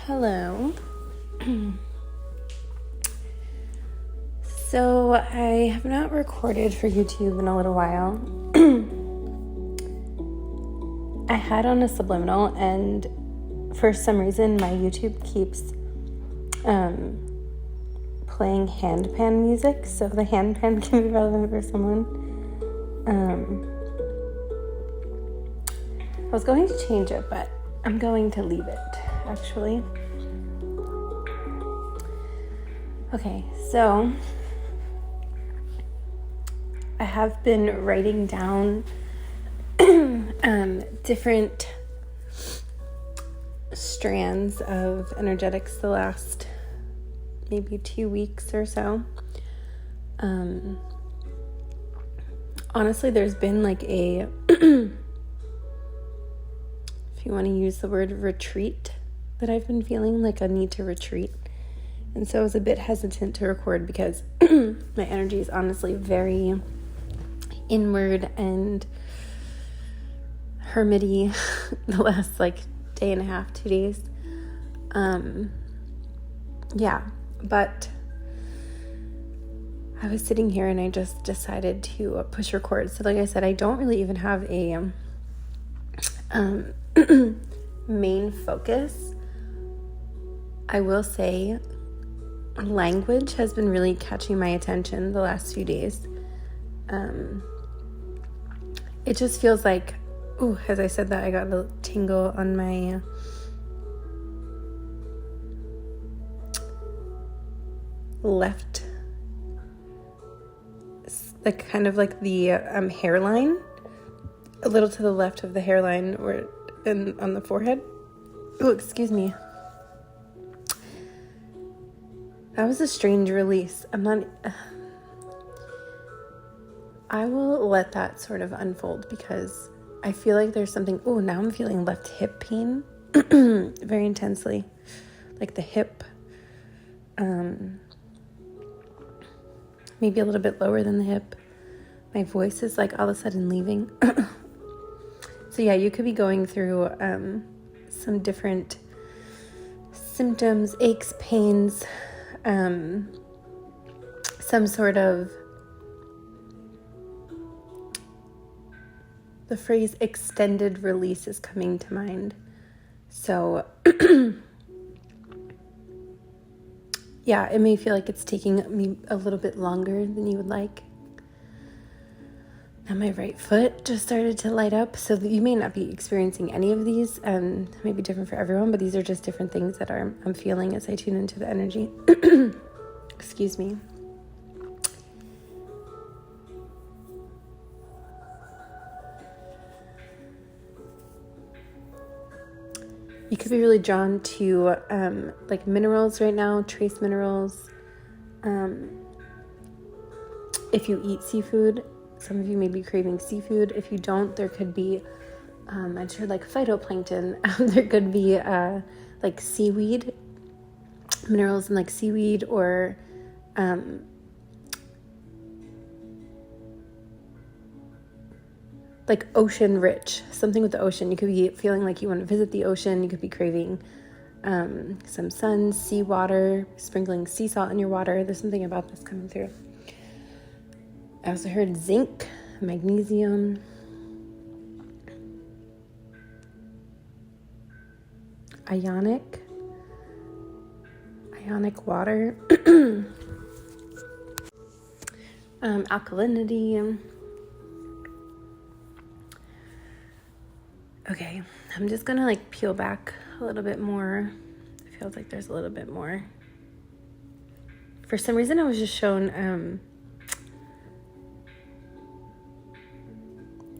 Hello. So I have not recorded for YouTube in a little while. I had on a subliminal, and for some reason my YouTube keeps playing handpan music, so the handpan can be relevant for someone. I was going to change it, but I'm going to leave it, actually. Okay, so I have been writing down different strands of energetics the last maybe 2 weeks or so. Honestly, there's been like a if you want to use the word retreat that I've been feeling, like a need to retreat. And so I was a bit hesitant to record because my energy is honestly very inward and hermity the last like day and a half, 2 days. But I was sitting here and I just decided to push record. So like I said, I don't really even have a main focus. I will say language has been really catching my attention the last few days. It just feels like, as I said that, I got a tingle on my left, like kind of like the hairline, a little to the left of the hairline or on the forehead. Oh, excuse me. That was a strange release. I will let that sort of unfold because I feel like there's something. Oh, now I'm feeling left hip pain very intensely. Like the hip, maybe a little bit lower than the hip. My voice is like all of a sudden leaving. So yeah, you could be going through some different symptoms, aches, pains, some sort of, the phrase extended release is coming to mind. So yeah, it may feel like it's taking me a little bit longer than you would like. Now my right foot just started to light up, so you may not be experiencing any of these, and it may be different for everyone, but these are just different things that I'm feeling as I tune into the energy. Excuse me. You could be really drawn to like minerals right now, trace minerals. If you eat seafood, some of you may be craving seafood. If you don't, there could be, I just heard like phytoplankton. There could be like seaweed, minerals in like seaweed, or like ocean rich, something with the ocean. You could be feeling like you want to visit the ocean. You could be craving some sun, seawater, sprinkling sea salt in your water. There's something about this coming through. I also heard zinc, magnesium, ionic water, alkalinity. Okay, I'm just gonna like peel back a little bit more. It feels like there's a little bit more. For some reason, I was just shown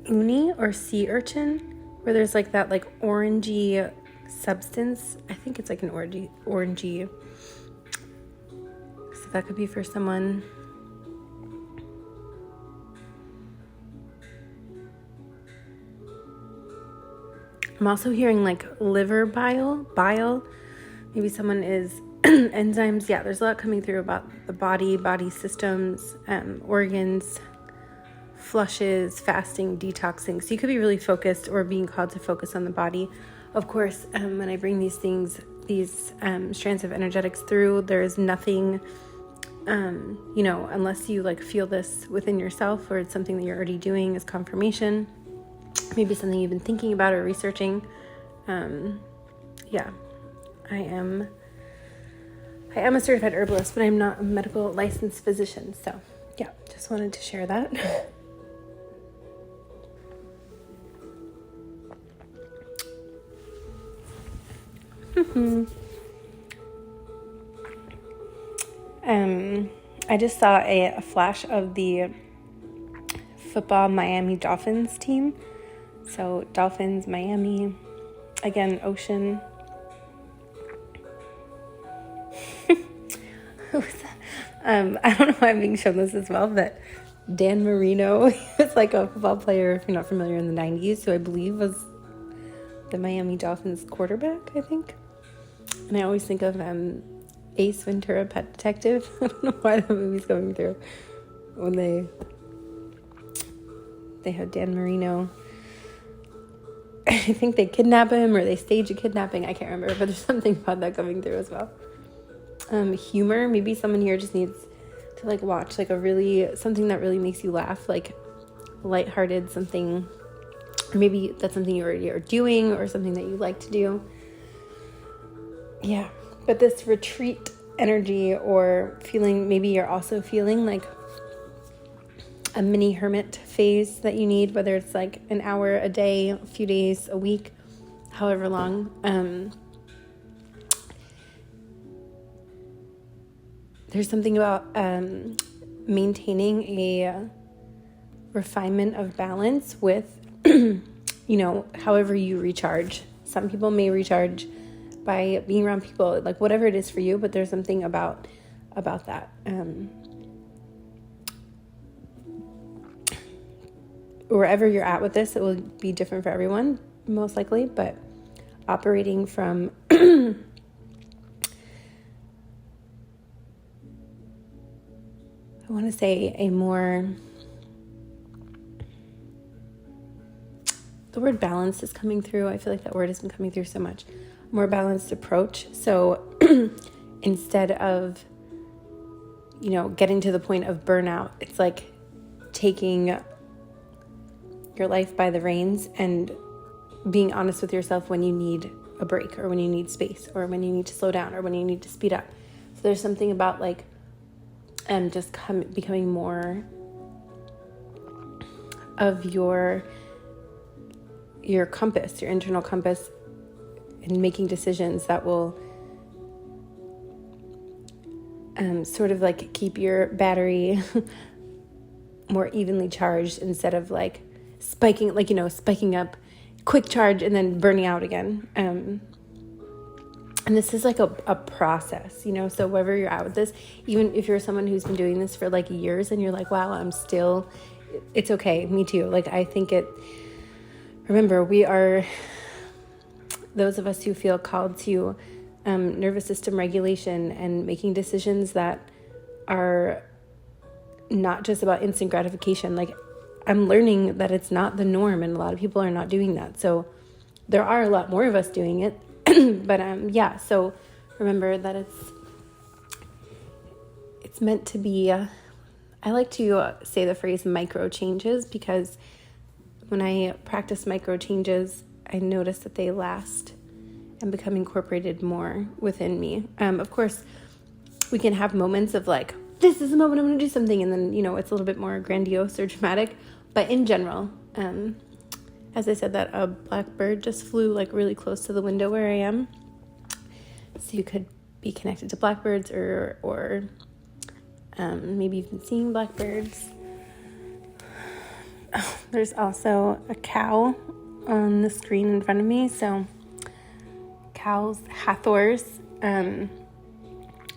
uni or sea urchin, where there's like that like orangey substance. I think it's like an orangey. So that could be for someone. I'm also hearing like liver bile. Maybe someone is enzymes. Yeah, there's a lot coming through about the body systems, organs, flushes, fasting, detoxing. So you could be really focused or being called to focus on the body. Of course, when I bring these things these strands of energetics through. There is nothing, unless you like feel this within yourself, or it's something that you're already doing as confirmation, maybe something you've been thinking about or researching. I am a certified herbalist, but I'm not a medical licensed physician. So yeah, just wanted to share that. I just saw a flash of the football Miami Dolphins team. So Dolphins, Miami, again, ocean. I don't know why I'm being shown this as well, but Dan Marino is like a football player, if you're not familiar, in the 90s, who I believe was the Miami Dolphins quarterback, I think. And I always think of Ace Ventura, Pet Detective. I don't know why the movie's going through when they have Dan Marino. I think they kidnap him, or they stage a kidnapping. I can't remember, but there's something about that coming through as well. Humor, maybe someone here just needs to like watch like something that really makes you laugh, like lighthearted something, or maybe that's something you already are doing, or something that you like to do. Yeah, but this retreat energy, or feeling, maybe you're also feeling like a mini hermit phase that you need, whether it's like an hour a day, a few days, a week, however long. There's something about maintaining a refinement of balance with, however you recharge. Some people may recharge by being around people, like whatever it is for you, but there's something about that. Wherever you're at with this, it will be different for everyone, most likely, but operating from I want to say the word balance is coming through. I feel like that word has been coming through so much. More balanced approach. So instead of, getting to the point of burnout, it's like taking your life by the reins and being honest with yourself when you need a break, or when you need space, or when you need to slow down, or when you need to speed up. So there's something about like becoming more of your compass, your internal compass, and making decisions that will sort of like keep your battery more evenly charged, instead of like spiking up, quick charge, and then burning out again. And this is like a process, so wherever you're at with this, even if you're someone who's been doing this for like years and you're like, wow, it's okay. Me too. Like, I think remember, we are those of us who feel called to nervous system regulation and making decisions that are not just about instant gratification. Like, I'm learning that it's not the norm, and a lot of people are not doing that. So there are a lot more of us doing it. But so remember that it's meant to be, I like to say the phrase micro changes, because when I practice micro changes, I notice that they last and become incorporated more within me. Of course, we can have moments of like, this is the moment I'm going to do something, and then, it's a little bit more grandiose or dramatic. But in general, as I said, that a blackbird just flew like really close to the window where I am. So you could be connected to blackbirds, or maybe you've been seeing blackbirds. Oh, there's also a cow on the screen in front of me. So cows, Hathors.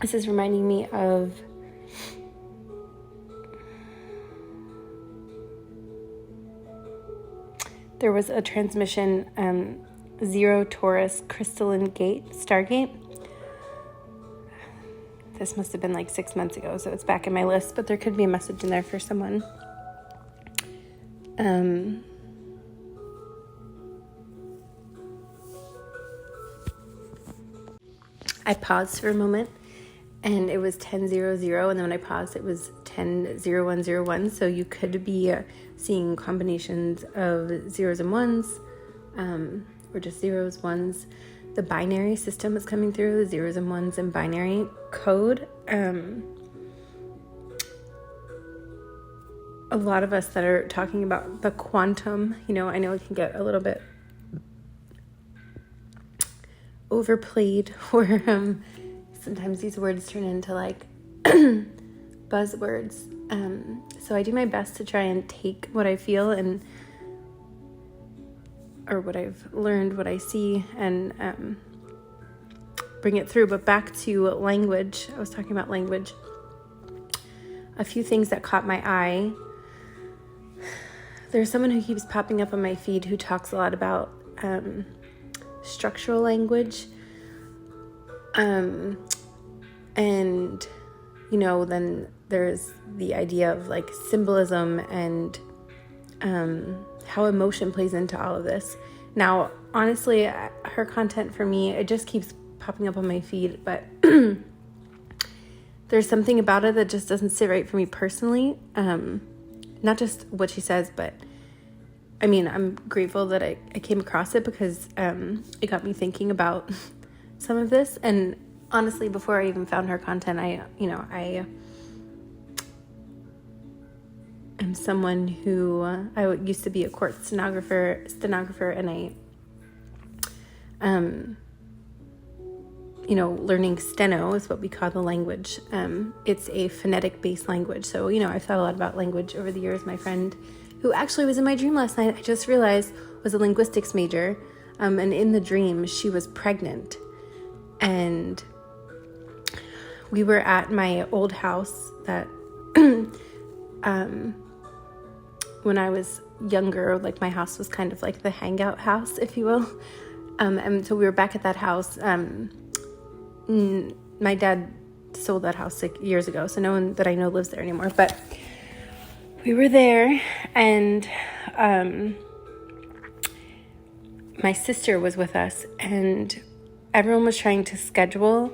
This is reminding me of there was a transmission, 0 Taurus Crystalline Stargate. This must have been like 6 months ago, so it's back in my list, but there could be a message in there for someone. I paused for a moment and it was 10:00, and then when I paused it was 10:01:01. So you could be seeing combinations of zeros and ones, or just zeros, ones. The binary system is coming through, the zeros and ones and binary code. A lot of us that are talking about the quantum, I know it can get a little bit overplayed, or sometimes these words turn into like buzzwords. So I do my best to try and take what I feel or what I've learned, what I see, and bring it through. But back to language. I was talking about language. A few things that caught my eye. There's someone who keeps popping up on my feed who talks a lot about structural language. And, then there's the idea of like symbolism and how emotion plays into all of this. Now, honestly, her content for me, it just keeps popping up on my feed, but there's something about it that just doesn't sit right for me personally. Not just what she says, but I'm grateful that I came across it because it got me thinking about some of this. And honestly, before I even found her content, I am someone who I used to be a court stenographer, and learning steno is what we call the language. It's a phonetic-based language. So, I've thought a lot about language over the years. My friend, who actually was in my dream last night, I just realized was a linguistics major. And in the dream, she was pregnant. And we were at my old house that, when I was younger, like my house was kind of like the hangout house, if you will. And so we were back at that house. My dad sold that house 6 years ago, so no one that I know lives there anymore. But we were there, and my sister was with us, and everyone was trying to schedule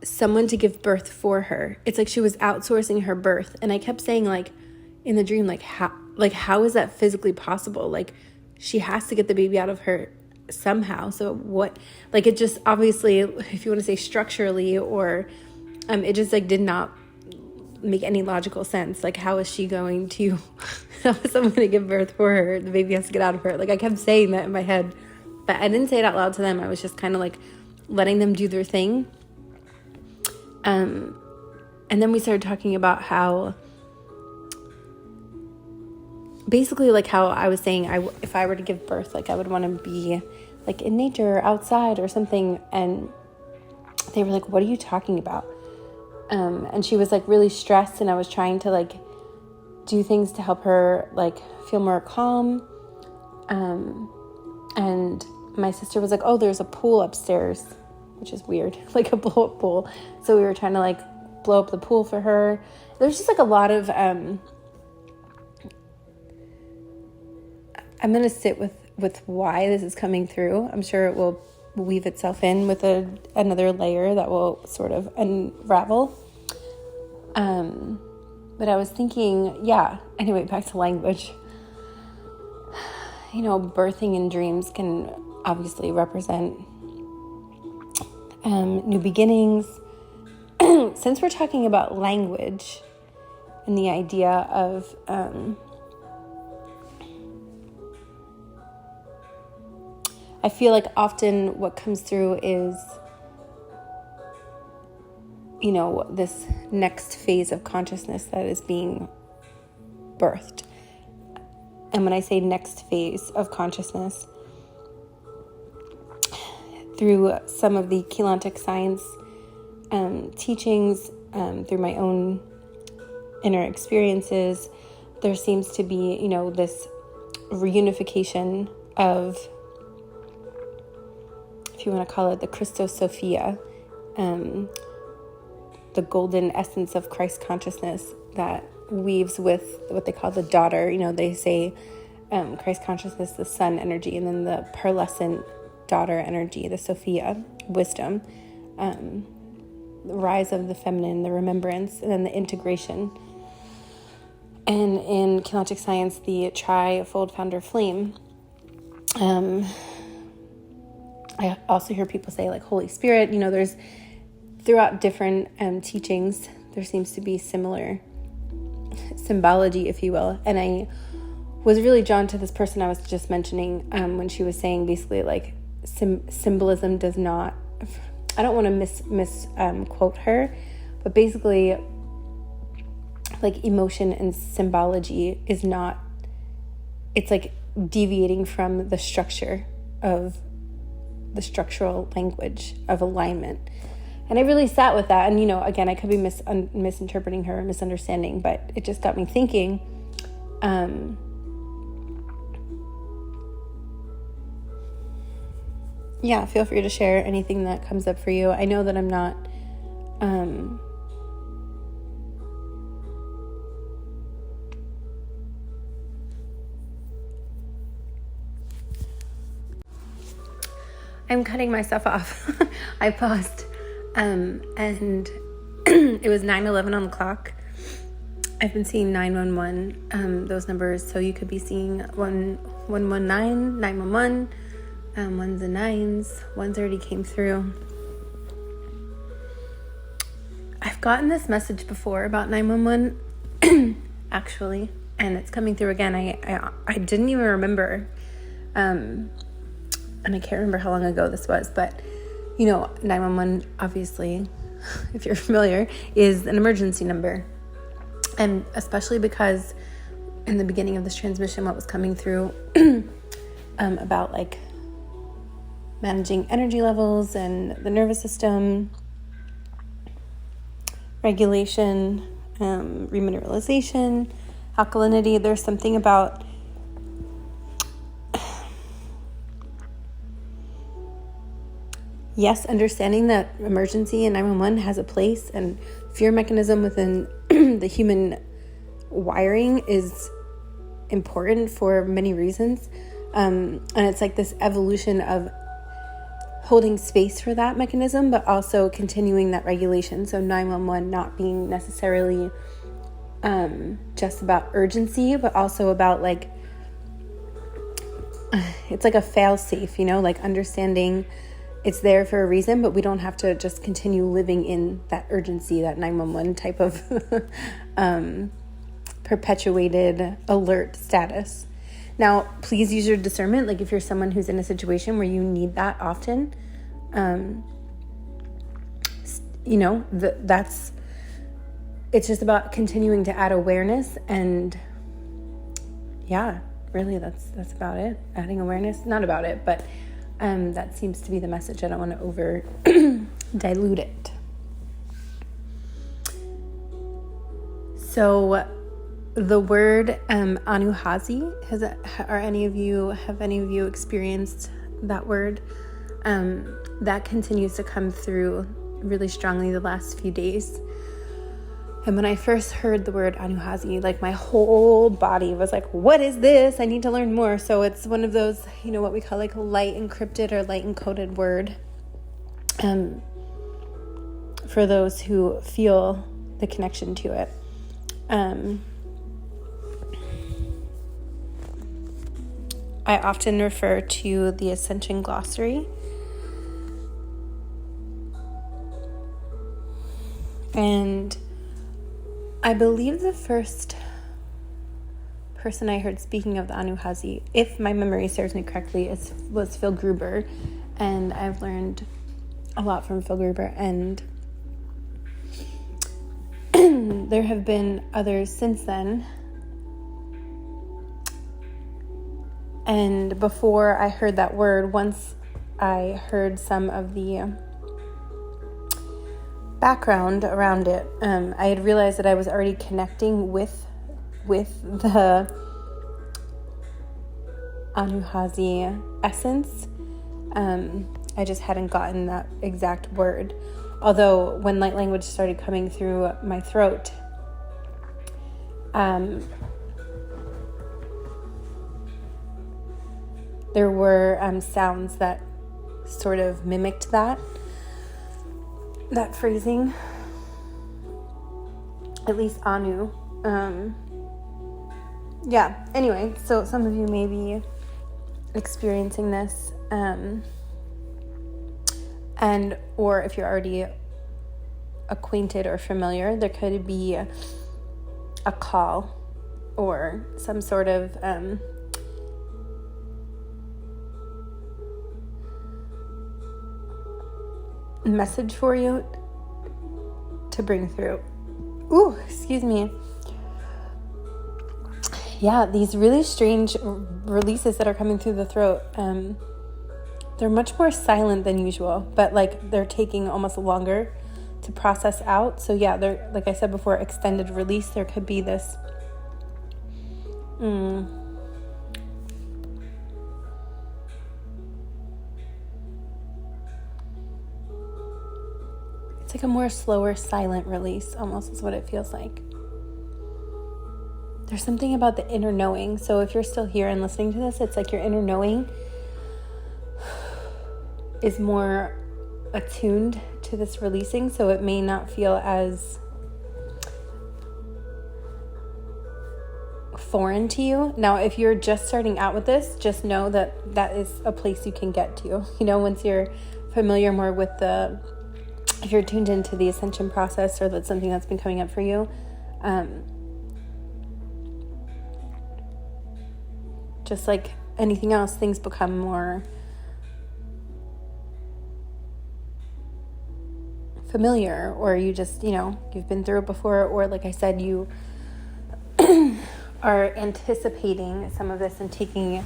someone to give birth for her. It's like she was outsourcing her birth, and I kept saying, like, in the dream, how is that physically possible? Like, she has to get the baby out of her somehow. So what, like, it just obviously, if you want to say structurally, or it just like did not make any logical sense. Like, how is she going to how is someone going to give birth for her? The baby has to get out of her. Like, I kept saying that in my head, but I didn't say it out loud to them. I was just kind of like letting them do their thing. And then we started talking about how basically, like, how I was saying, if I were to give birth, like, I would want to be like in nature or outside or something. And they were like, what are you talking about? And she was like really stressed, and I was trying to like do things to help her like feel more calm. And my sister was like, oh, there's a pool upstairs, which is weird, like a blow up pool. So we were trying to like blow up the pool for her. There's just like a lot of, I'm going to sit with why this is coming through. I'm sure it will weave itself in with another layer that will sort of unravel. But I was thinking, anyway, back to language. Birthing in dreams can obviously represent new beginnings. Since we're talking about language and the idea of I feel like often what comes through is, this next phase of consciousness that is being birthed. And when I say next phase of consciousness, through some of the Keylontic science teachings, through my own inner experiences, there seems to be, this reunification of, if you want to call it, the Christos Sophia, the golden essence of Christ consciousness that weaves with what they call the daughter. They say Christ consciousness, the sun energy, and then the pearlescent daughter energy, the Sophia, wisdom, the rise of the feminine, the remembrance, and then the integration. And in kinetic science, the tri-fold founder flame. I also hear people say like Holy Spirit. There's throughout different teachings, there seems to be similar symbology, if you will. And I was really drawn to this person I was just mentioning when she was saying basically like symbolism does not, I don't want to misquote her, but basically like emotion and symbology is not, it's like deviating from the structure of the structural language of alignment. And I really sat with that. And, again, I could be misinterpreting her, misunderstanding, but it just got me thinking. Yeah, feel free to share anything that comes up for you. I know that I'm not, I'm cutting myself off. I paused, and it was 9:11 on the clock. I've been seeing 911, those numbers. So you could be seeing 119, 911, ones and nines. Ones already came through. I've gotten this message before about 911, actually, and it's coming through again. I didn't even remember, and I can't remember how long ago this was, but 911, obviously, if you're familiar, is an emergency number. And especially because in the beginning of this transmission, what was coming through about like managing energy levels and the nervous system, regulation, remineralization, alkalinity, there's something about yes, understanding that emergency and 911 has a place, and fear mechanism within the human wiring is important for many reasons. And it's like this evolution of holding space for that mechanism, but also continuing that regulation. So 911 not being necessarily just about urgency, but also about like, it's like a fail safe, like understanding it's there for a reason, but we don't have to just continue living in that urgency, that 911 type of perpetuated alert status. Now, please use your discernment. Like if you're someone who's in a situation where you need that often, that's, it's just about continuing to add awareness. And yeah, really that's about it. Adding awareness, not about it, but that seems to be the message. I don't want to over dilute it. So the word Anuhazi, have any of you experienced that word? That continues to come through really strongly the last few days. And when I first heard the word Anuhazi, like my whole body was like, what is this? I need to learn more. So it's one of those, what we call like light encrypted or light encoded word. For those who feel the connection to it. I often refer to the Ascension Glossary. And I believe the first person I heard speaking of the Anuhazi, if my memory serves me correctly, was Phil Gruber. And I've learned a lot from Phil Gruber. And there have been others since then. And before I heard that word, once I heard some of the background around it, I had realized that I was already connecting with the Anuhazi essence. I just hadn't gotten that exact word. Although when light language started coming through my throat, there were sounds that sort of mimicked that phrasing, at least Anu. Anyway, so some of you may be experiencing this, and or if you're already acquainted or familiar, there could be a call or some sort of message for you to bring through. Ooh, excuse me. Yeah, these really strange releases that are coming through the throat, they're much more silent than usual, but like they're taking almost longer to process out. So yeah, they're, like I said before, extended release. There could be this it's like a more slower, silent release, almost is what it feels like. There's something about the inner knowing. So if you're still here and listening to this, it's like your inner knowing is more attuned to this releasing, so it may not feel as foreign to you. Now, if you're just starting out with this, just know that that is a place you can get to. You know, once you're familiar more with if you're tuned into the ascension process, or that's something that's been coming up for you, just like anything else, things become more familiar, or you just, you've been through it before, or like I said, you are anticipating some of this and taking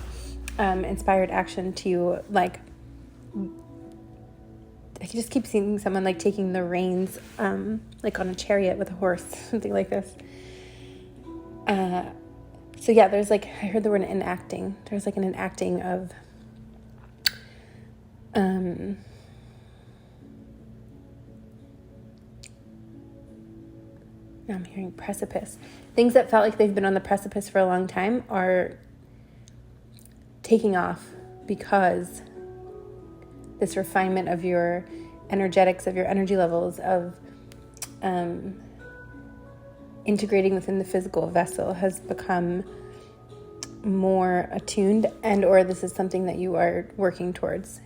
inspired action to, like, I just keep seeing someone like taking the reins, like on a chariot with a horse, something like this. So yeah, there's like, I heard the word enacting. There's like an enacting of, now I'm hearing precipice. Things that felt like they've been on the precipice for a long time are taking off, because this refinement of your energetics, of your energy levels, of integrating within the physical vessel has become more attuned, and or this is something that you are working towards.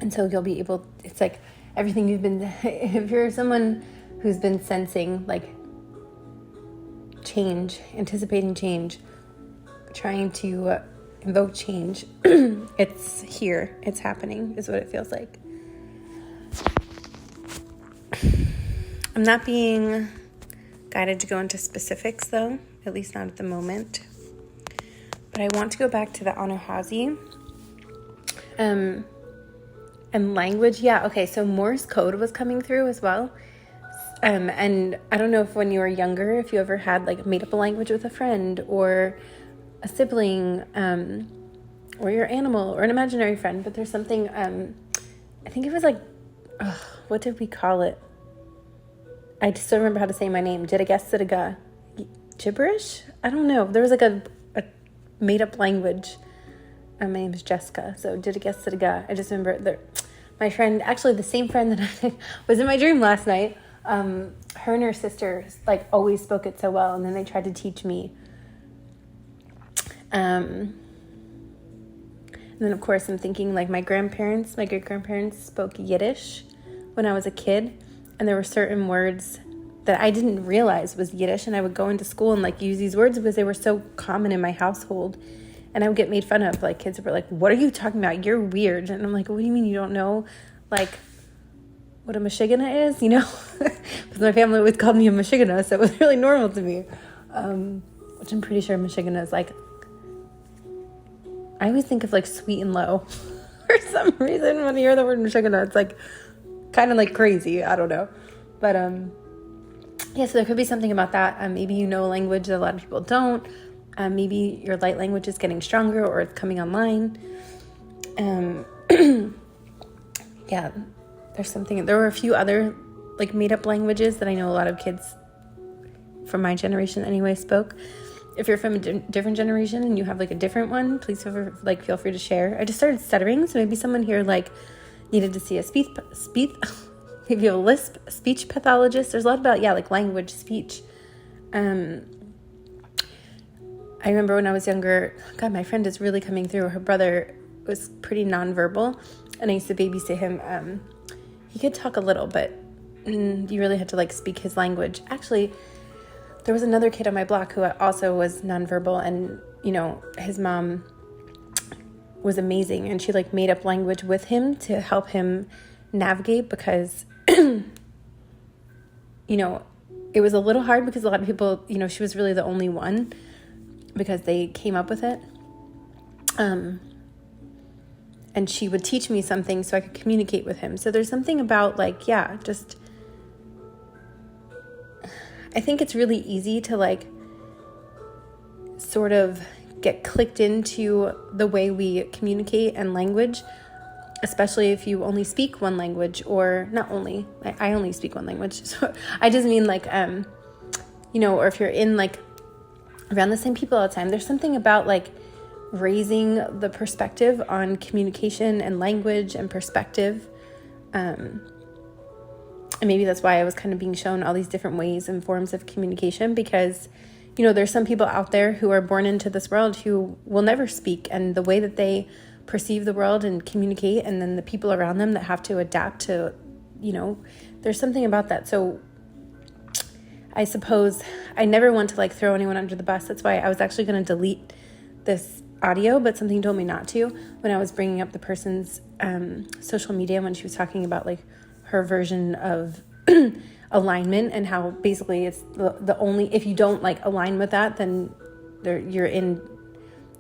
And so you'll be able, it's like everything you've been, if you're someone who's been sensing like change, anticipating change, trying to invoke change, it's here, it's happening, is what it feels like. I'm not being guided to go into specifics though, at least not at the moment. But I want to go back to the Anuhazi. And language, yeah, okay, so Morse code was coming through as well. And I don't know if when you were younger, if you ever had like made up a language with a friend or a sibling, or your animal or an imaginary friend, but there's something, I think it was like, what did we call it? I just don't remember how to say my name. Jidaga, gibberish? I don't know. There was like a made up language. My name is Jessica, so Jidaga. I just remember my friend, actually the same friend that was in my dream last night, her and her sister like always spoke it so well, and then they tried to teach me. And then of course I'm thinking like my great grandparents spoke Yiddish when I was a kid, and there were certain words that I didn't realize was Yiddish, and I would go into school and like use these words because they were so common in my household, and I would get made fun of. Like kids were like, "What are you talking about? You're weird." And I'm like, "What do you mean you don't know like what a Michigana is?" Because my family always called me a Michigana, so it was really normal to me. Which I'm pretty sure Michigana is like, I always think of like sweet and low for some reason. When I hear the word Michigana, it's like kind of like crazy. I don't know. But yeah, so there could be something about that. Maybe you know a language that a lot of people don't. Maybe your light language is getting stronger, or it's coming online. Yeah, there were a few other like made up languages that I know a lot of kids from my generation anyway spoke. if you're from a different generation and you have like a different one, please feel free to share. I just started stuttering, so maybe someone here like needed to see a speech maybe a lisp speech pathologist. There's a lot about like language, speech. I remember when I was younger, God, my friend is really coming through. Her brother was pretty nonverbal, and I used to babysit him. He could talk a little, but you really had to like speak his language. Actually, there was another kid on my block who also was nonverbal, and his mom was amazing, and she like made up language with him to help him navigate, because it was a little hard because a lot of people, she was really the only one because they came up with it. And she would teach me something so I could communicate with him. So there's something about like, I think it's really easy to like sort of get clicked into the way we communicate and language, especially if you only speak one language, or not only, I only speak one language. So I just mean like, or if you're in like around the same people all the time, there's something about like raising the perspective on communication and language and perspective. And maybe that's why I was kind of being shown all these different ways and forms of communication, because, there's some people out there who are born into this world who will never speak, and the way that they perceive the world and communicate, and then the people around them that have to adapt to, there's something about that. So I suppose I never want to like throw anyone under the bus. That's why I was actually going to delete this audio, but something told me not to when I was bringing up the person's social media, when she was talking about like her version of alignment, and how basically it's the only, if you don't like align with that, then you're in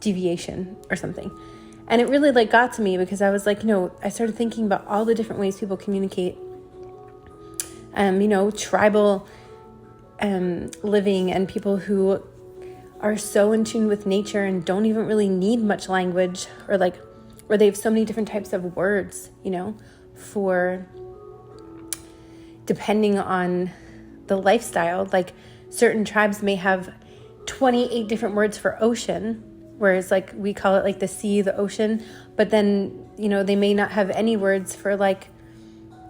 deviation or something. And it really like got to me, because I was like, I started thinking about all the different ways people communicate, tribal living, and people who are so in tune with nature and don't even really need much language, or they have so many different types of words, for depending on the lifestyle. Like certain tribes may have 28 different words for ocean, whereas like we call it like the sea, the ocean, but then, they may not have any words for like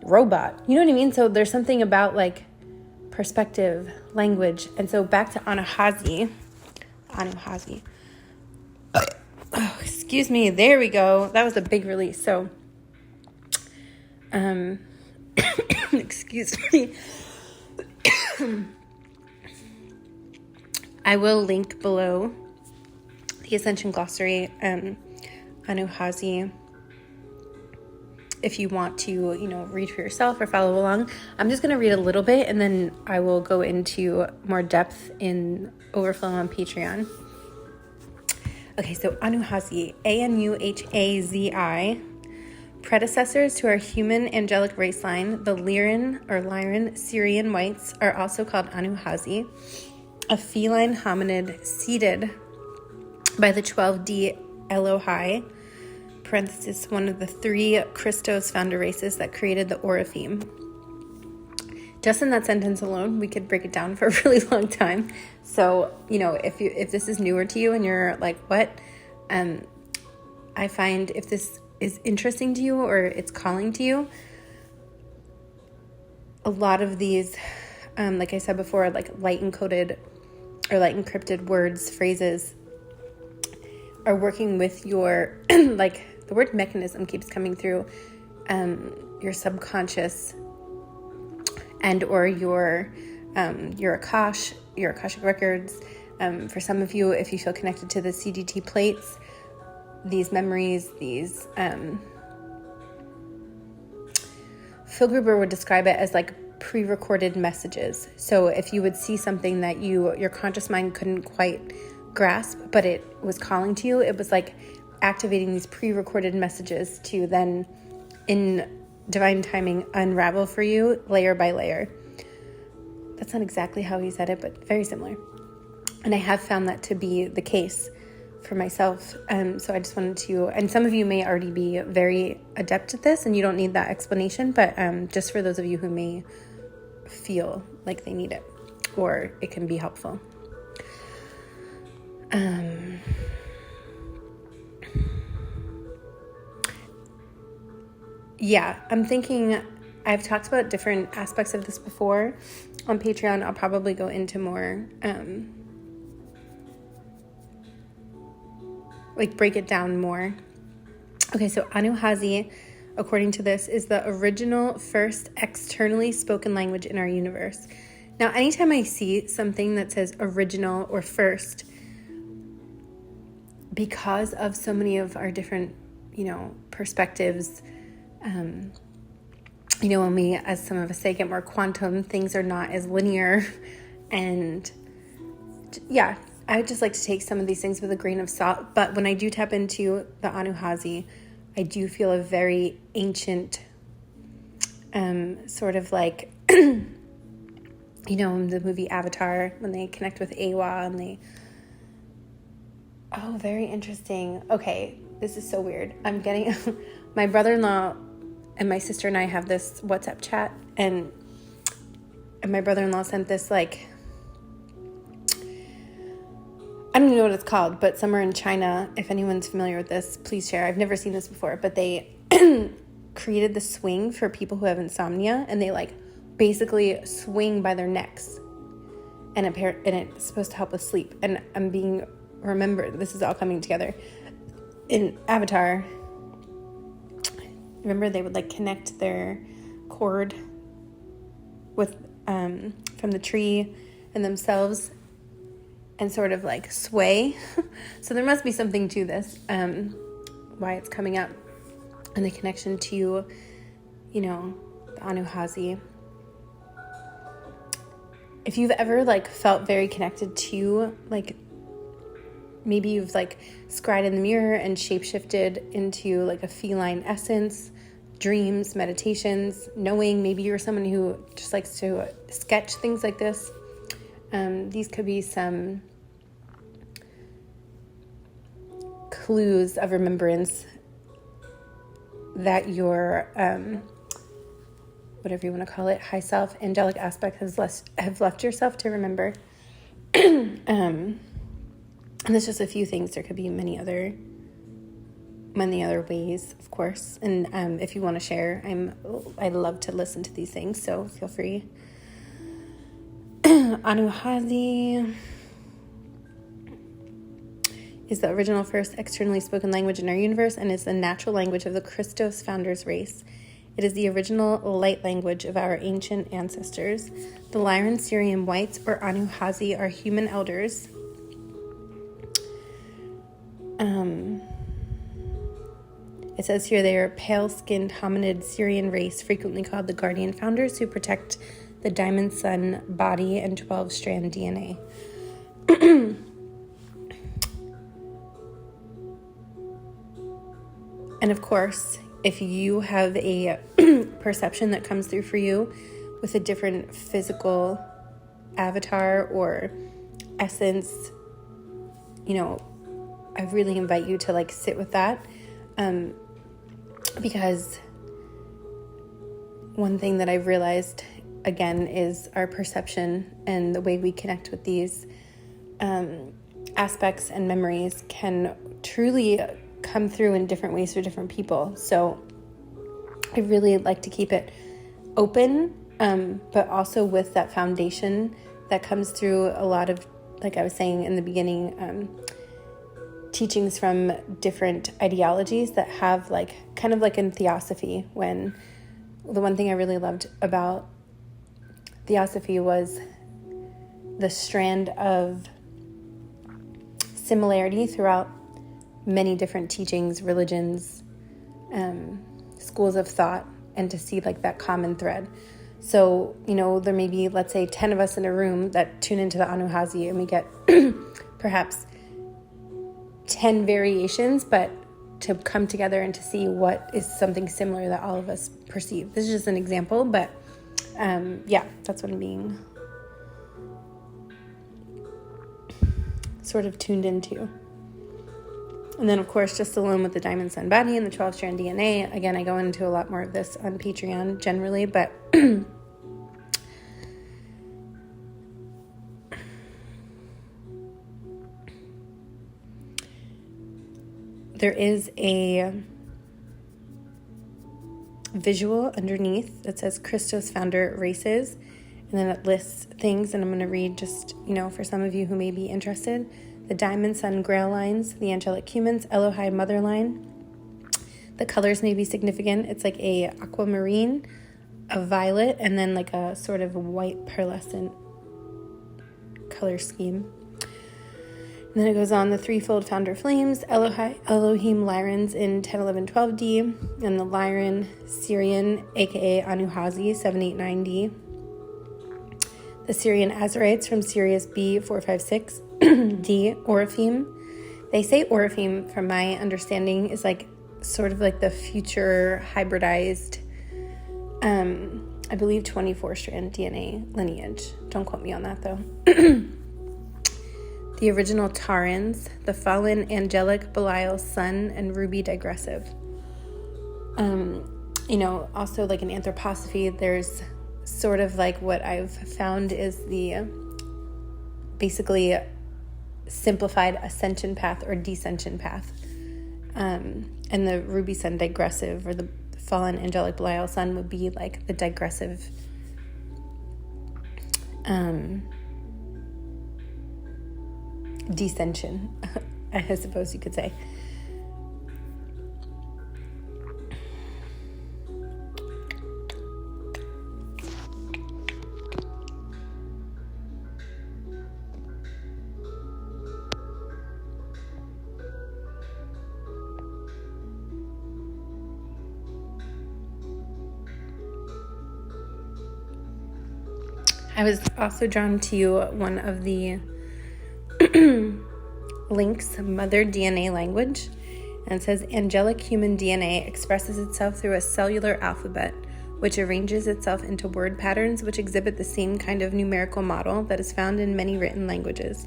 robot, you know what I mean? So there's something about like perspective, language. And so back to Anuhazi. Oh, excuse me. There we go. That was a big release. So, excuse me. I will link below the Ascension Glossary, Anuhazi, if you want to, read for yourself or follow along. I'm just going to read a little bit, and then I will go into more depth in Overflow on Patreon. Okay, so Anuhazi, Anuhazi, predecessors to our human angelic race line, the Lyran Syrian whites, are also called Anuhazi, a feline hominid seeded by the 12D Elohai, parenthesis, one of the 3 Christos founder races that created the Orifeme. Just in that sentence alone, we could break it down for a really long time. So, if this is newer to you and you're like, what? I find if this is interesting to you or it's calling to you, a lot of these, like I said before, like light encoded or light encrypted words, phrases, are working with your, like the word mechanism keeps coming through, your subconscious, and or your Akashic records. For some of you, if you feel connected to the CDT plates, these memories, these Phil Gruber would describe it as like pre-recorded messages. So if you would see something that your conscious mind couldn't quite grasp, but it was calling to you, it was like activating these pre-recorded messages to then, in divine timing, unravel for you layer by layer. That's not exactly how he said it, but very similar. And I have found that to be the case for myself. So I just wanted to, and some of you may already be very adept at this and you don't need that explanation, but just for those of you who may feel like they need it or it can be helpful. Yeah, I'm thinking, I've talked about different aspects of this before. On Patreon, I'll probably go into more, like break it down more. Okay, so Anuhazi, according to this, is the original first externally spoken language in our universe. Now, anytime I see something that says original or first, because of so many of our different, perspectives, when we, as some of us say, get more quantum, things are not as linear. And yeah, I would just like to take some of these things with a grain of salt. But when I do tap into the Anuhazi, I do feel a very ancient, sort of like, in the movie Avatar, when they connect with Awa and oh, very interesting. Okay, this is so weird. I'm getting, my brother-in-law and my sister and I have this WhatsApp chat, and my brother-in-law sent this, like, I don't even know what it's called, but somewhere in China, if anyone's familiar with this, please share. I've never seen this before, but they created the swing for people who have insomnia, and they like basically swing by their necks, and it's supposed to help with sleep. And I'm being remembered, this is all coming together in Avatar. Remember, they would like connect their cord with from the tree and themselves, and sort of like sway. So there must be something to this, why it's coming up, and the connection to, the Anuhazi. If you've ever like felt very connected to, like, maybe you've like scried in the mirror and shapeshifted into like a feline essence, dreams, meditations, knowing, maybe you're someone who just likes to sketch things like this. These could be some clues of remembrance that your, whatever you want to call it, high self, angelic aspect have left yourself to remember. And there's just a few things. There could be many other ways, of course. And if you want to share, I love to listen to these things, so feel free. Anuhazi is the original first externally spoken language in our universe, and is the natural language of the Christos founders race. It is the original light language of our ancient ancestors. The Lyran Syrian whites, or Anuhazi, are human elders. It says here they are a pale-skinned hominid Syrian race, frequently called the guardian founders, who protect the diamond sun body and 12-strand DNA. And of course, if you have a perception that comes through for you with a different physical avatar or essence, I really invite you to like sit with that. Because one thing that I've realized, again, is our perception and the way we connect with these aspects and memories can truly come through in different ways for different people. So I really like to keep it open, but also with that foundation that comes through a lot of, like I was saying in the beginning, teachings from different ideologies that have like kind of like in theosophy, when the one thing I really loved about theosophy was the strand of similarity throughout many different teachings, religions, schools of thought, and to see like that common thread. So, there may be, let's say, 10 of us in a room that tune into the Anuhazi, and we get perhaps 10 variations, but to come together and to see what is something similar that all of us perceive. This is just an example, but that's what I'm being sort of tuned into. And then, of course, just alone with the diamond sun body and the 12-strand DNA. Again, I go into a lot more of this on Patreon generally, but there is a visual underneath that says Christos founder races, and then it lists things, and I'm going to read just, for some of you who may be interested. The Diamond Sun Grail lines, the Angelic Humans, Elohai Mother line. The colors may be significant. It's like a aquamarine, a violet, and then like a sort of white pearlescent color scheme. And then it goes on, the threefold founder flames, Elohim Lyrans in 10, 11, 12D, and the Lyran Syrian, aka Anuhazi, 789D. The Syrian Azarites from Sirius B 456 D, Orifim. They say Orifim, from my understanding, is like sort of like the future hybridized, I believe 24-strand DNA lineage. Don't quote me on that though. The original Tarans, the fallen Angelic, Belial, Sun, and Ruby digressive. Also like in anthroposophy, there's sort of like what I've found is the basically simplified ascension path or descension path. And the Ruby Sun digressive, or the fallen Angelic Belial Sun, would be like the digressive descension, I suppose you could say. I was also drawn to one of the links, Mother DNA Language, and it says angelic human DNA expresses itself through a cellular alphabet, which arranges itself into word patterns which exhibit the same kind of numerical model that is found in many written languages.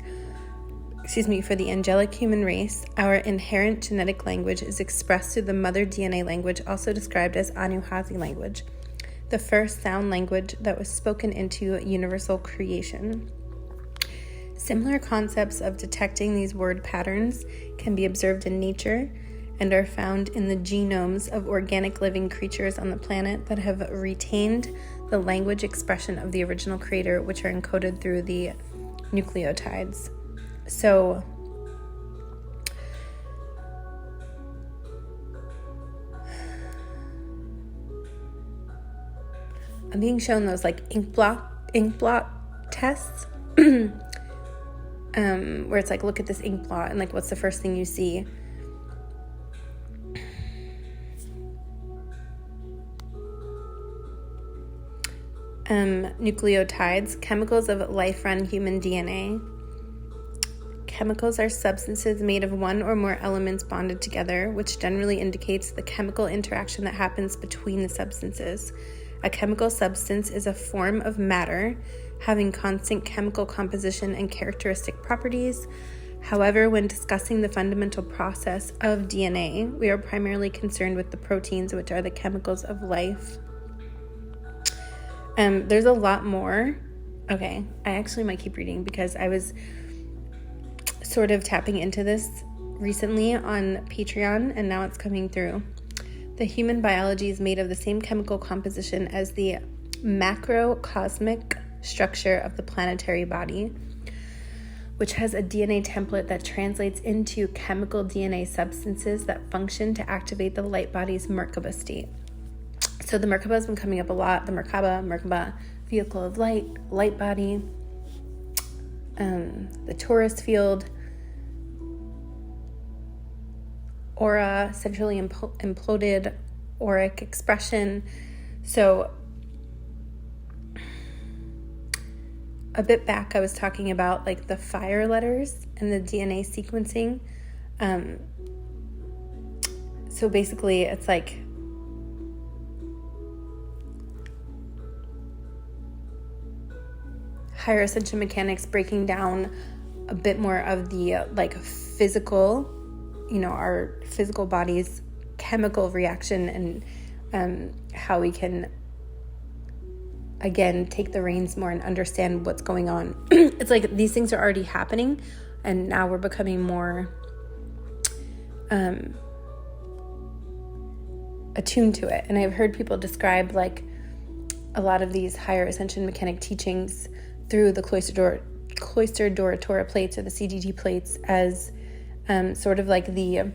For the angelic human race, our inherent genetic language is expressed through the Mother DNA Language, also described as Anuhazi language, the first sound language that was spoken into universal creation. Similar concepts of detecting these word patterns can be observed in nature and are found in the genomes of organic living creatures on the planet that have retained the language expression of the original creator, which are encoded through the nucleotides. So, I'm being shown those like ink blot tests. Where it's like, look at this ink blot, and like, what's the first thing you see? Nucleotides, chemicals of life-run human DNA. Chemicals are substances made of one or more elements bonded together, which generally indicates the chemical interaction that happens between the substances. A chemical substance is a form of matter having constant chemical composition and characteristic properties. However, when discussing the fundamental process of DNA, we are primarily concerned with the proteins, which are the chemicals of life. There's a lot more. Okay, I actually might keep reading because I was sort of tapping into this recently on Patreon, and now it's coming through. The human biology is made of the same chemical composition as the macrocosmic structure of the planetary body, which has a DNA template that translates into chemical DNA substances that function to activate the light body's Merkaba state. So the Merkaba has been coming up a lot. The Merkaba, vehicle of light, light body, the torus field, aura, centrally imploded auric expression. So a bit back, I was talking about like the fire letters and the DNA sequencing. So basically it's like higher ascension mechanics breaking down a bit more of the like physical, our physical body's chemical reaction, and how we can again take the reins more and understand what's going on. It's like these things are already happening, and now we're becoming more attuned to it. And I've heard people describe like a lot of these higher ascension mechanic teachings through the cloister Dora plates or the CDT plates as sort of like the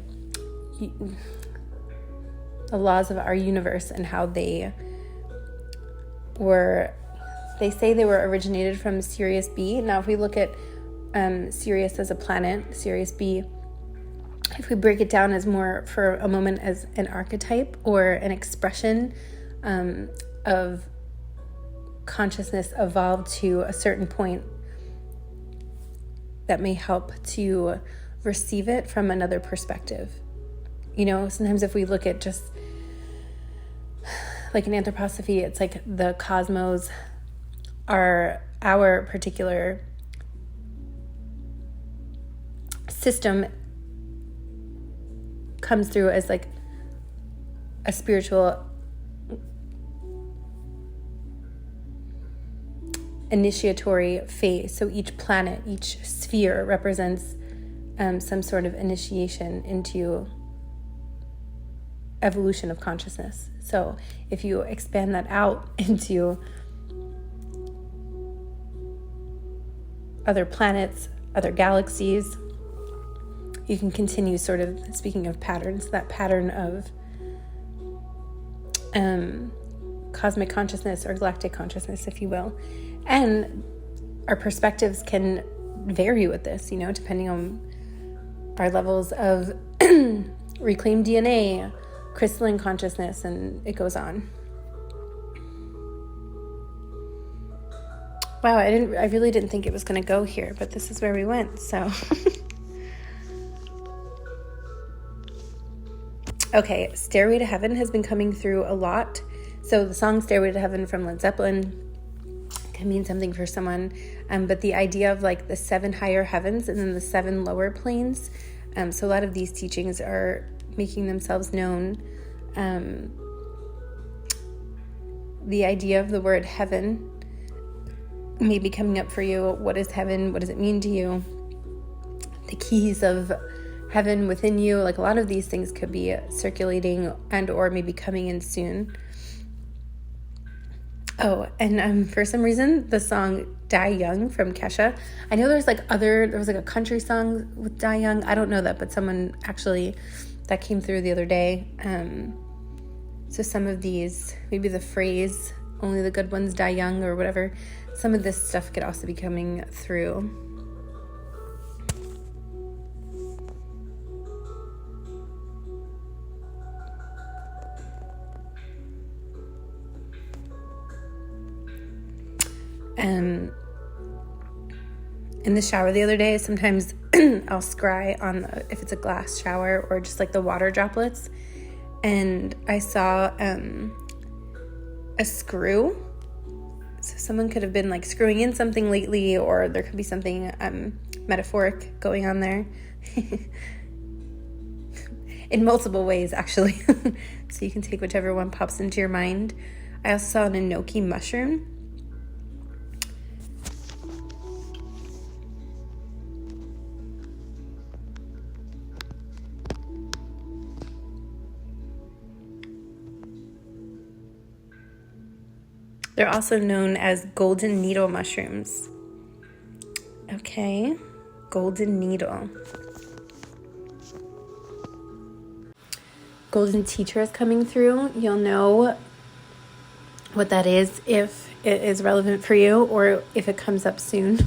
laws of our universe and how they say they were originated from Sirius B. Now, if we look at Sirius as a planet, Sirius B, if we break it down as more for a moment as an archetype or an expression of consciousness evolved to a certain point that may help to receive it from another perspective. You know, sometimes if we look at just like an anthroposophy, it's like the cosmos are our particular system comes through as like a spiritual initiatory phase. So each planet, each sphere represents some sort of initiation into evolution of consciousness. So if you expand that out into other planets, other galaxies, you can continue sort of, speaking of patterns, that pattern of cosmic consciousness or galactic consciousness, if you will. And our perspectives can vary with this, you know, depending on our levels of reclaimed DNA, crystalline consciousness, and it goes on. Wow, I really didn't think it was going to go here, but this is where we went, so. Okay, Stairway to Heaven has been coming through a lot. So the song Stairway to Heaven from Led Zeppelin can mean something for someone, but the idea of like the 7 higher heavens and then the 7 lower planes. So a lot of these teachings are making themselves known. The idea of the word heaven may be coming up for you. What is heaven? What does it mean to you? The keys of heaven within you, like a lot of these things could be circulating and or maybe coming in soon. Oh, and for some reason, the song Die Young from Kesha. I know there was like a country song with Die Young. I don't know that, but someone actually, that came through the other day. So some of these, maybe the phrase, only the good ones die young or whatever, some of this stuff could also be coming through. In the shower the other day, sometimes I'll scry on if it's a glass shower or just like the water droplets, and I saw a screw. So someone could have been like screwing in something lately, or there could be something metaphoric going on there in multiple ways, actually. So you can take whichever one pops into your mind. I also saw an enoki mushroom. They're also known as golden needle mushrooms. Okay, golden needle. Golden teacher is coming through. You'll know what that is if it is relevant for you or if it comes up soon.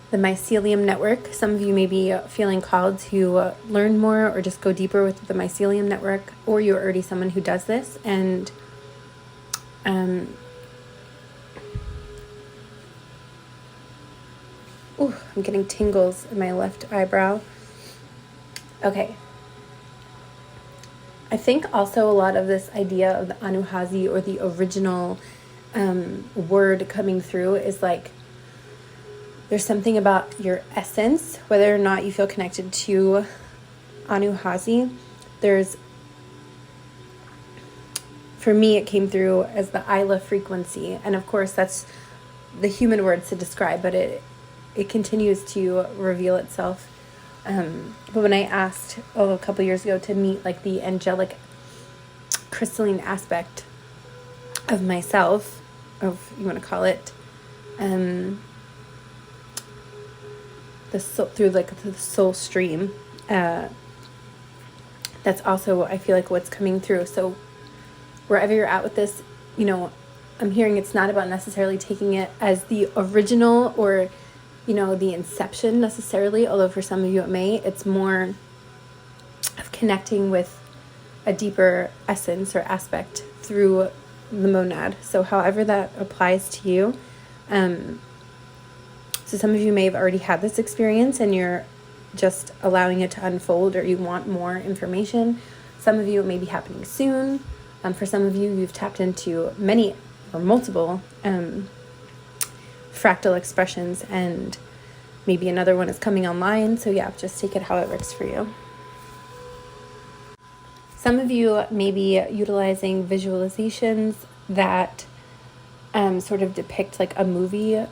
The mycelium network. Some of you may be feeling called to learn more or just go deeper with the mycelium network, or you're already someone who does this. And I'm getting tingles in my left eyebrow. Okay. I think also a lot of this idea of the Anuhazi or the original word coming through is like, there's something about your essence, whether or not you feel connected to Anuhazi. For me, it came through as the Isla frequency. And of course, that's the human words to describe, but it continues to reveal itself But when I asked a couple years ago to meet like the angelic crystalline aspect of myself, of you want to call it, the soul, through like the soul stream, that's also, I feel like, what's coming through. So wherever you're at with this, you know, I'm hearing it's not about necessarily taking it as the original or, you know, the inception necessarily, although for some of you it may. It's more of connecting with a deeper essence or aspect through the monad. So however that applies to you. So some of you may have already had this experience and you're just allowing it to unfold, or you want more information. Some of you, it may be happening soon. For some of you, you've tapped into many or multiple fractal expressions, and maybe another one is coming online. So yeah, just take it how it works for you. Some of you may be utilizing visualizations that sort of depict like a movie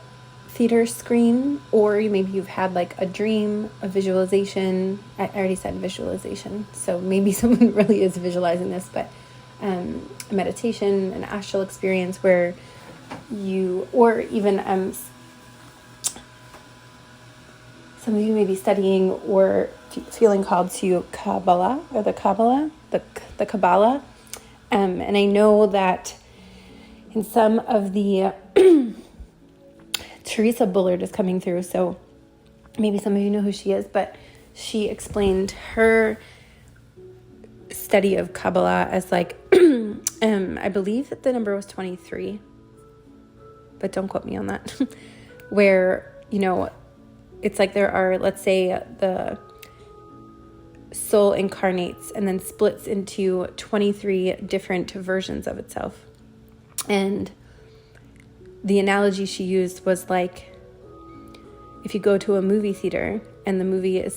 theater screen, or maybe you've had like a dream, a visualization. I already said visualization, so maybe someone really is visualizing this, but a meditation, an astral experience where you, or even some of you may be studying or feeling called to Kabbalah, or the Kabbalah. And I know that in some of the Teresa Bullard is coming through, so maybe some of you know who she is, but she explained her study of Kabbalah as like, I believe that the number was 23, but don't quote me on that, where, you know, it's like there are, let's say the soul incarnates and then splits into 23 different versions of itself. And the analogy she used was like, if you go to a movie theater and the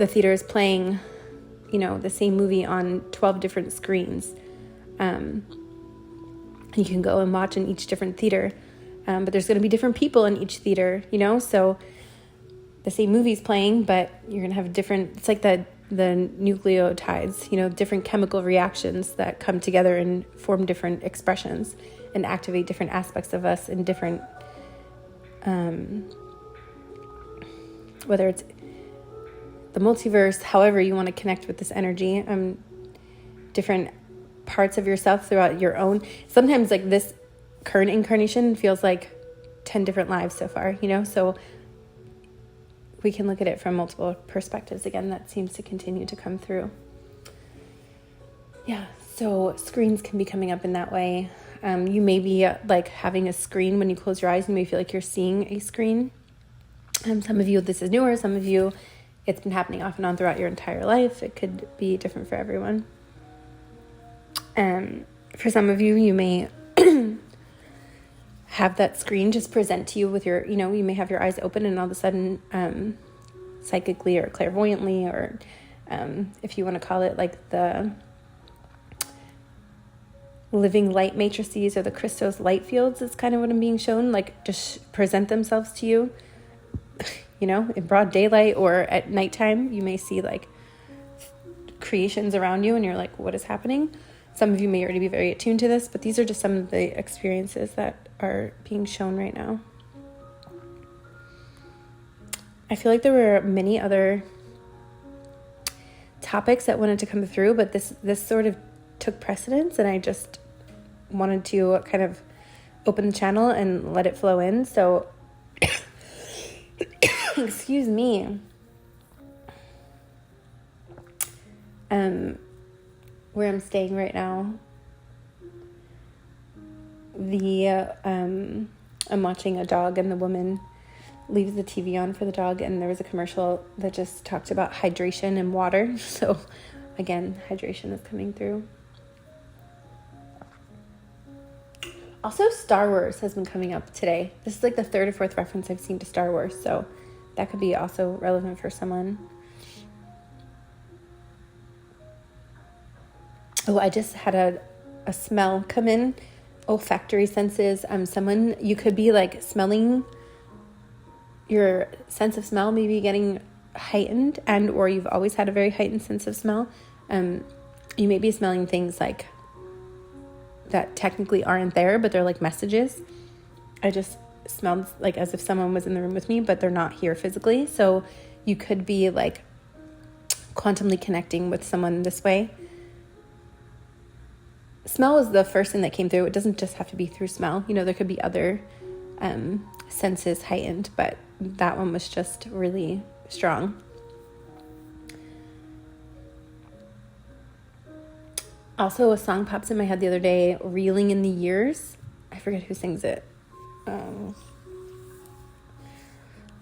theater is playing, you know, the same movie on 12 different screens. You can go and watch in each different theater. But there's going to be different people in each theater, you know, so the same movie's playing, but you're going to have different, it's like the nucleotides, you know, different chemical reactions that come together and form different expressions and activate different aspects of us in different, whether it's the multiverse, however you want to connect with this energy, different parts of yourself throughout your own. Sometimes like this current incarnation feels like 10 different lives so far, you know, so we can look at it from multiple perspectives. Again, that seems to continue to come through. Yeah, so screens can be coming up in that way. You may be like having a screen when you close your eyes. You may feel like you're seeing a screen. Some of you, this is newer. Some of you, it's been happening off and on throughout your entire life. It could be different for everyone. For some of you, you may have that screen just present to you with your, you know, you may have your eyes open and all of a sudden, psychically or clairvoyantly, or if you want to call it like the living light matrices or the crystals light fields is kind of what I'm being shown, like just present themselves to you, you know, in broad daylight or at nighttime. You may see like creations around you and you're like, what is happening? Some of you may already be very attuned to this, but these are just some of the experiences that are being shown right now. I feel like there were many other topics that wanted to come through, but this sort of took precedence, and I just wanted to kind of open the channel and let it flow in. So, excuse me. Where I'm staying right now, I'm watching a dog, and the woman leaves the TV on for the dog, and there was a commercial that just talked about hydration and water. So again, hydration is coming through. Also, Star Wars has been coming up today. This is like the third or fourth reference I've seen to Star Wars, so that could be also relevant for someone. Oh, I just had a smell come in. Olfactory senses. You could be like smelling, your sense of smell maybe getting heightened, and or you've always had a very heightened sense of smell. You may be smelling things like that technically aren't there, but they're like messages. I just smelled like as if someone was in the room with me, but they're not here physically. So you could be like quantumly connecting with someone this way. Smell is the first thing that came through. It doesn't just have to be through smell. You know, there could be other senses heightened, but that one was just really strong. Also, a song pops in my head the other day, Reeling in the Years. I forget who sings it.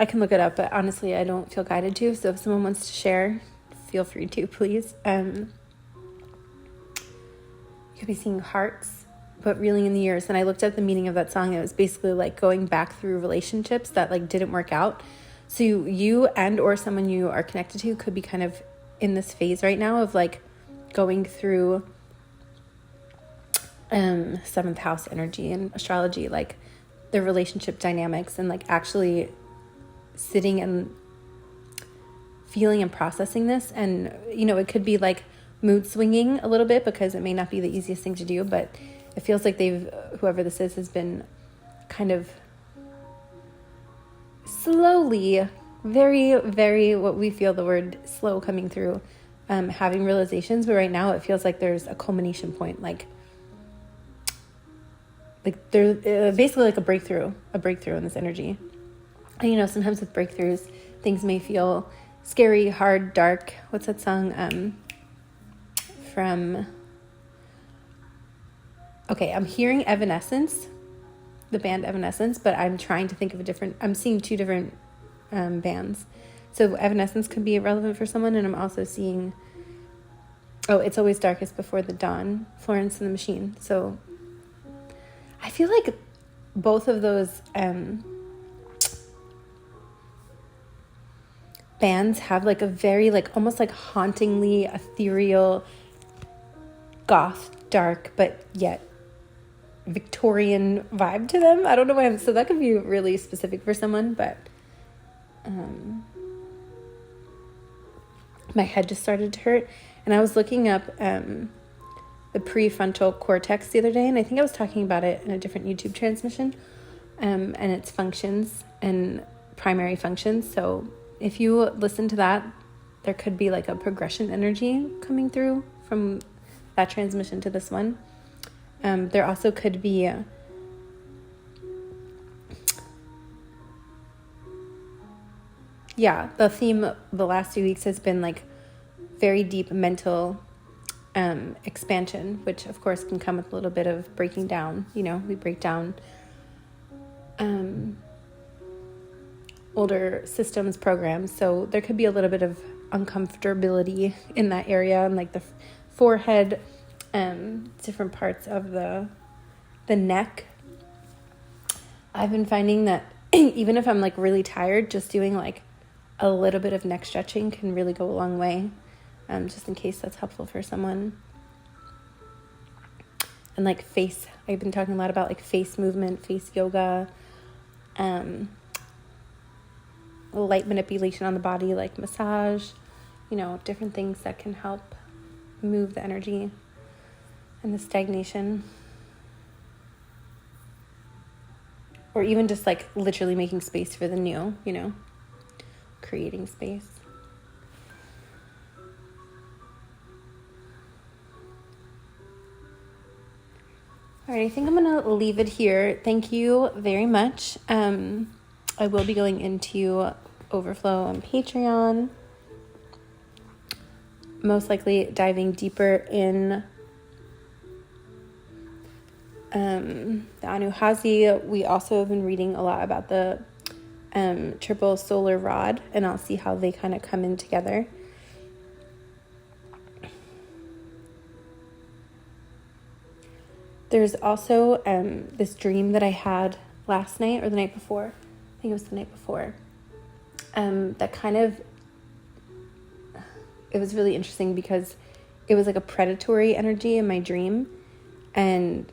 I can look it up, but honestly, I don't feel guided to. So if someone wants to share, feel free to, please. You could be seeing hearts, but reeling in the years. And I looked up the meaning of that song. It was basically like going back through relationships that like didn't work out. So you and or someone you are connected to could be kind of in this phase right now of like going through seventh house energy and astrology, like the relationship dynamics, and like actually sitting and feeling and processing this. And you know, it could be like mood swinging a little bit because it may not be the easiest thing to do, but it feels like whoever this is has been kind of slowly, very, very, what we feel the word slow coming through, having realizations. But right now it feels like there's a culmination point, like there's basically like a breakthrough in this energy. And you know, sometimes with breakthroughs, things may feel scary, hard, dark. What's that song from? Okay, I'm hearing Evanescence, the band Evanescence, but I'm trying to think of I'm seeing two different bands. So Evanescence could be relevant for someone, and I'm also seeing, It's Always Darkest Before the Dawn, Florence and the Machine. So I feel like both of those bands have like a very like almost like hauntingly ethereal, goth, dark, but yet Victorian vibe to them. I don't know why so that could be really specific for someone, but my head just started to hurt. And I was looking up the prefrontal cortex the other day, and I think I was talking about it in a different YouTube transmission, and its functions and primary functions. So if you listen to that, there could be like a progression energy coming through from that transmission to this one. There also could be the theme the last few weeks has been like very deep mental expansion, which of course can come with a little bit of breaking down. You know, we break down older systems, programs, so there could be a little bit of uncomfortability in that area, and like the forehead, different parts of the neck. I've been finding that even if I'm like really tired, just doing like a little bit of neck stretching can really go a long way, just in case that's helpful for someone. And like face, I've been talking a lot about like face movement, face yoga, light manipulation on the body, like massage, you know, different things that can help move the energy and the stagnation. Or even just like literally making space for the new, you know, creating space. All right, I think I'm going to leave it here. Thank you very much. I will be going into Overflow on Patreon, most likely diving deeper in the Anuhazi. We also have been reading a lot about the triple solar rod, and I'll see how they kind of come in together. There's also this dream that I had last night or the night before. I think it was the night before. That kind of, it was really interesting because it was like a predatory energy in my dream, and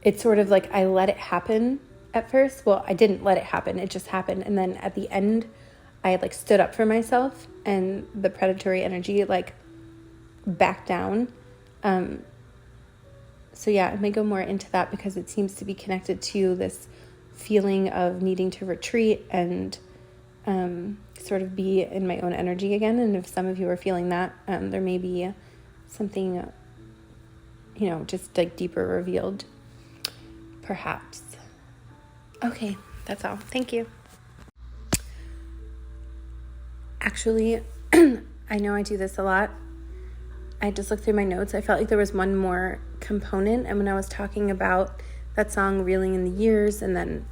it's sort of like I let it happen at first. Well, I didn't let it happen. It just happened. And then at the end, I had like stood up for myself and the predatory energy like backed down. So yeah, I may go more into that because it seems to be connected to this feeling of needing to retreat and sort of be in my own energy again. And if some of you are feeling that, there may be something, just like deeper revealed, perhaps. Okay, that's all. Thank you. Actually, I know I do this a lot. I just looked through my notes. I felt like there was one more component. And when I was talking about that song, Reeling in the Years, and then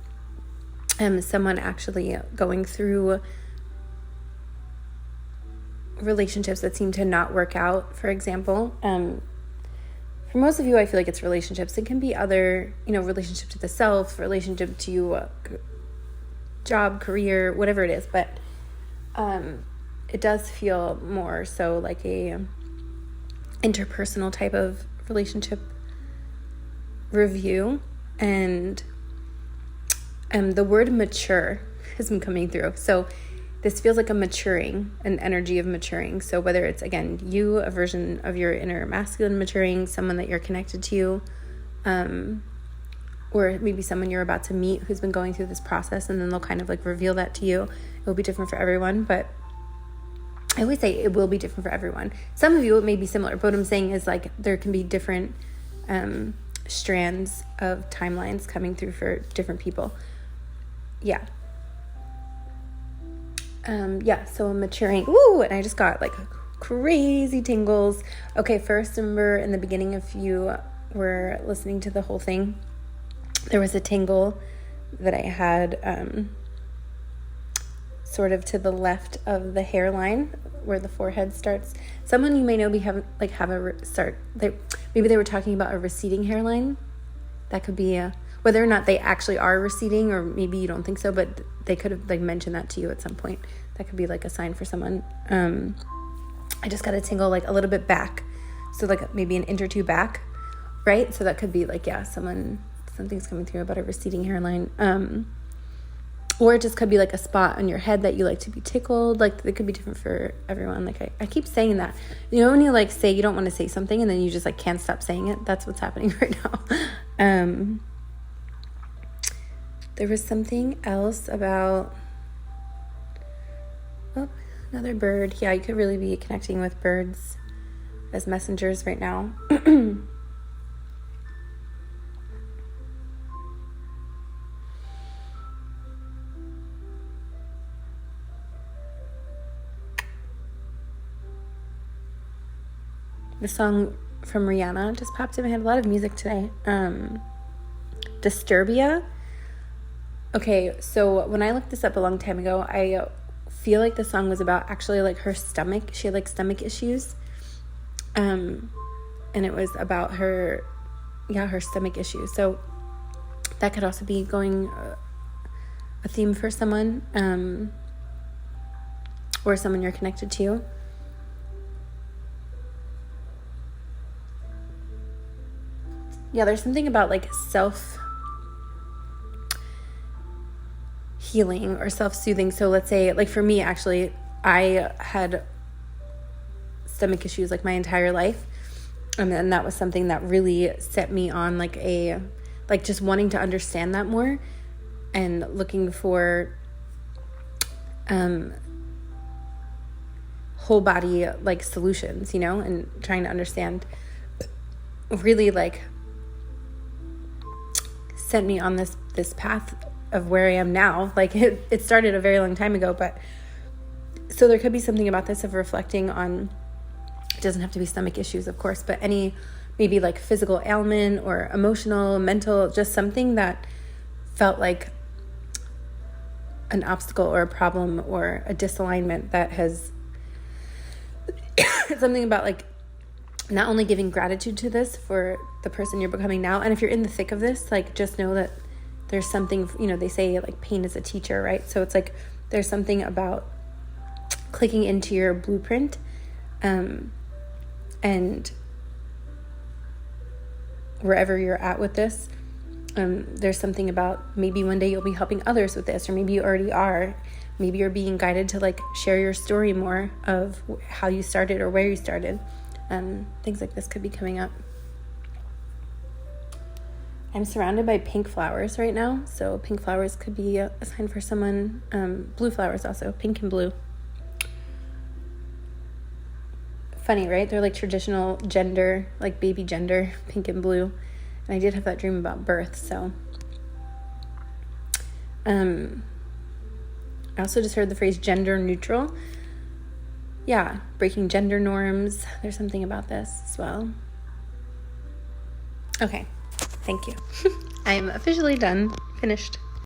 someone actually going through relationships that seem to not work out, for example. For most of you, I feel like it's relationships. It can be other, relationship to the self, relationship to job, career, whatever it is. But it does feel more so like a interpersonal type of relationship review. And the word mature has been coming through. So this feels like an energy of maturing. So whether it's, again, you, a version of your inner masculine maturing, someone that you're connected to, or maybe someone you're about to meet who's been going through this process, and then they'll kind of like reveal that to you. It will be different for everyone, but I always say it will be different for everyone. Some of you, it may be similar, but what I'm saying is like there can be different strands of timelines coming through for different people. Yeah. So I'm maturing. Ooh, and I just got like crazy tingles. Okay, first, remember in the beginning, if you were listening to the whole thing, there was a tingle that I had sort of to the left of the hairline where the forehead starts. Someone you may know maybe they were talking about a receding hairline. That could be whether or not they actually are receding, or maybe you don't think so, but they could have like mentioned that to you at some point. That could be like a sign for someone. I just got a tingle like a little bit back, so like maybe an inch or two back, right? So that could be like, yeah, something's coming through about a receding hairline. Or it just could be like a spot on your head that you like to be tickled. Like it could be different for everyone. Like I keep saying that. When you like say you don't want to say something and then you just like can't stop saying it, that's what's happening right now. There was something else about, another bird. Yeah, you could really be connecting with birds as messengers right now. The song from Rihanna just popped in my head. A lot of music today. Disturbia. Okay, so when I looked this up a long time ago, I feel like the song was about actually like her stomach. She had like stomach issues. And it was about her stomach issues. So that could also be going a theme for someone, or someone you're connected to. Yeah, there's something about like self-healing or self-soothing. So let's say, like for me, actually, I had stomach issues like my entire life. And that was something that really set me on like just wanting to understand that more and looking for whole body like solutions, and trying to understand, really like sent me on this path of where I am now. Like it started a very long time ago, but so there could be something about this of reflecting on, it doesn't have to be stomach issues, of course, but any maybe like physical ailment or emotional, mental, just something that felt like an obstacle or a problem or a disalignment that has something about like not only giving gratitude to this for the person you're becoming now. And if you're in the thick of this, like just know that there's something, they say like pain is a teacher, right? So it's like there's something about clicking into your blueprint and wherever you're at with this, There's something about maybe one day you'll be helping others with this, or maybe you already are. Maybe you're being guided to like share your story more of how you started or where you started. Things like this could be coming up. I'm surrounded by pink flowers right now, so pink flowers could be a sign for someone. Blue flowers also, pink and blue. Funny, right? They're like traditional gender, like baby gender, pink and blue. And I did have that dream about birth, so. I also just heard the phrase gender neutral. Yeah, breaking gender norms. There's something about this as well. Okay, thank you. I am officially done, finished.